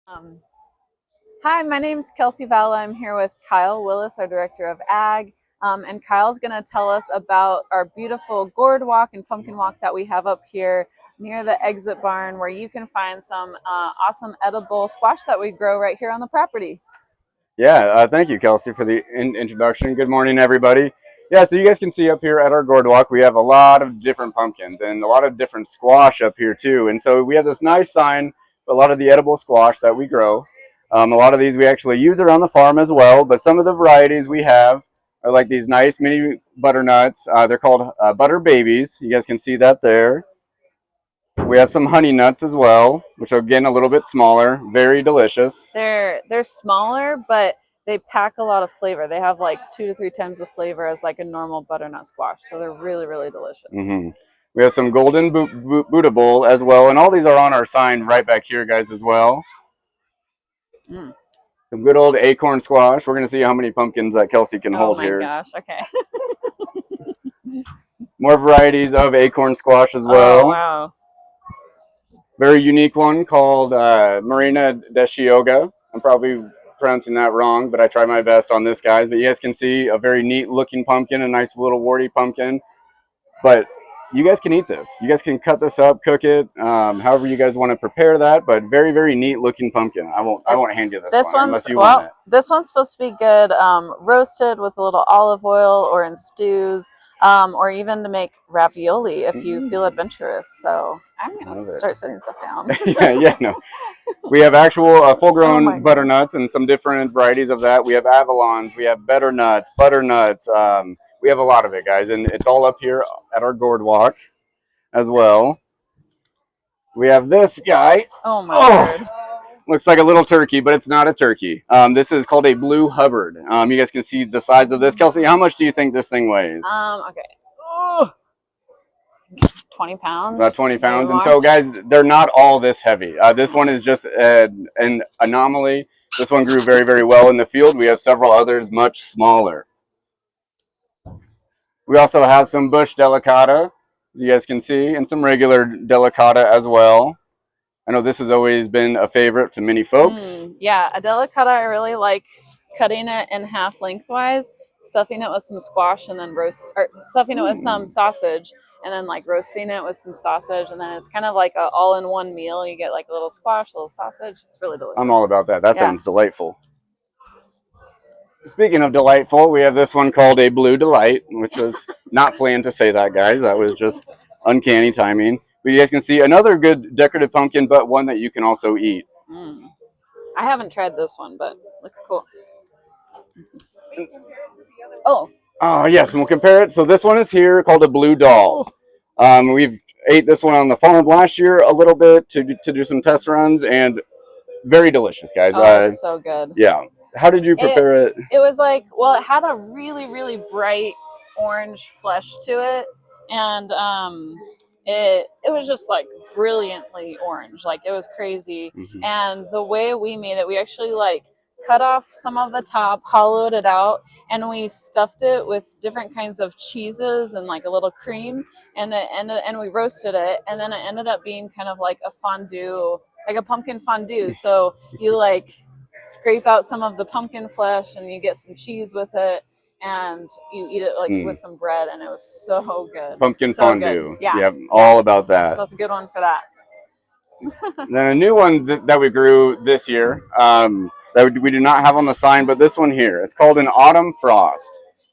Um, Hi, my name is Kelsey Vala. I'm here with Kyle Willis, our Director of Ag. And Kyle's going to tell us about our beautiful gourd walk and pumpkin walk that we have up here near the exit barn, where you can find some awesome edible squash that we grow right here on the property. Yeah, thank you, Kelsey, for the introduction. Good morning, everybody. Yeah, so you guys can see up here at our gourd walk, we have a lot of different pumpkins and a lot of different squash up here too. And so we have this nice sign for a lot of the edible squash that we grow. A lot of these we actually use around the farm as well, but some of the varieties we have are like these nice mini butternuts. They're called butter babies. You guys can see that there. We have some honey nuts as well, which are again a little bit smaller, very delicious. They're smaller, but they pack a lot of flavor. They have like 2 to 3 times the flavor as like a normal butternut squash. So they're really, really delicious. We have some golden Buddha bowl as well, and all these are on our sign right back here, guys, as well. Some good old acorn squash. We're going to see how many pumpkins that Kelsey can hold here. Oh my gosh, okay. More varieties of acorn squash as well. Oh, wow. Very unique one called Marina de Chioga. I'm probably pronouncing that wrong, but I try my best on this, guys. But you guys can see a very neat looking pumpkin, a nice little warty pumpkin. But you guys can eat this. You guys can cut this up, cook it, however you guys want to prepare that. But very, very neat looking pumpkin. I won't hand you this one unless you want it. This one's supposed to be good roasted with a little olive oil, or in stews, or even to make ravioli if you feel adventurous. So I'm going to start setting stuff down. No. We have actual full-grown butternuts and some different varieties of that. We have avalons, we have butternuts, we have a lot of it, guys, and it's all up here at our gourd walk as well. We have this guy. Oh my God. Looks like a little turkey, but it's not a turkey. This is called a blue Hubard. You guys can see the size of this. Kelsey, how much do you think this thing weighs? Okay. 20 pounds. About 20 pounds. And so, guys, they're not all this heavy. This one is just an anomaly. This one grew very, very well in the field. We have several others much smaller. We also have some bush delicata, you guys can see, and some regular delicata as well. I know this has always been a favorite to many folks. Yeah, a delicata, I really like cutting it in half lengthwise, stuffing it with some squash, and then stuffing it with some sausage, and then like roasting it with some sausage, and then it's kind of like a all-in-one meal. You get like a little squash, a little sausage. It's really delicious. I'm all about that. That sounds delightful. Speaking of delightful, we have this one called a Blue Delight, which was not planned to say that, guys. That was just uncanny timing. But you guys can see another good decorative pumpkin, but one that you can also eat. I haven't tried this one, but looks cool. Oh, yes, and we'll compare it. So this one is here called a Blue Doll. We've ate this one on the farm last year a little bit to do some test runs, and very delicious, guys. It's so good. Yeah. How did you prepare it? It was like, well, it had a really, really bright orange flesh to it, and it was just like brilliantly orange. Like, it was crazy. And the way we made it, we actually like cut off some of the top, hollowed it out, and we stuffed it with different kinds of cheeses and like a little cream, and we roasted it, and then it ended up being kind of like a fondue, like a pumpkin fondue. So you like scrape out some of the pumpkin flesh and you get some cheese with it, and you eat it like with some bread, and it was so good. Pumpkin fondue. Yeah, all about that. So that's a good one for that. Then a new one that we grew this year, that we do not have on the sign, but this one here. It's called an Autumn Frost.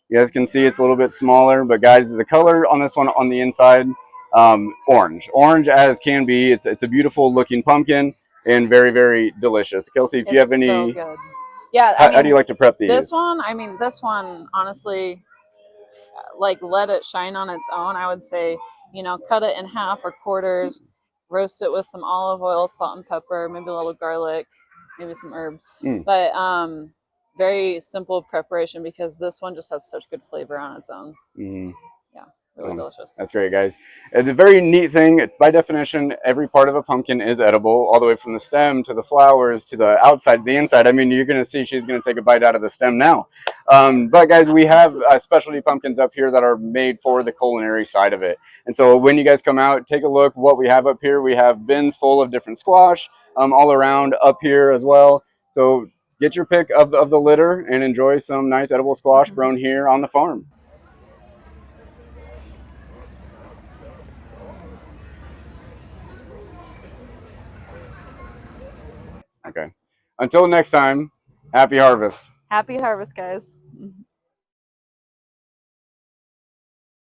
You guys can see it's a little bit smaller, but guys, the color on this one on the inside, orange as can be. It's a beautiful looking pumpkin and very, very delicious. Kelsey, if you have any, so good. Yeah, how do you like to prep these? This one, honestly, like, let it shine on its own. I would say, cut it in half or quarters, roast it with some olive oil, salt and pepper, maybe a little garlic, maybe some herbs. But very simple preparation, because this one just has such good flavor on its own. Yeah. really delicious. That's great, guys. It's a very neat thing. By definition, every part of a pumpkin is edible, all the way from the stem to the flowers to the outside, the inside. I mean, you're going to see she's going to take a bite out of the stem now. But guys, we have specialty pumpkins up here that are made for the culinary side of it. And so when you guys come out, take a look what we have up here. We have bins full of different squash all around up here as well. So get your pick of the litter and enjoy some nice edible squash grown here on the farm. Okay. Until next time, happy harvest. Happy harvest, guys.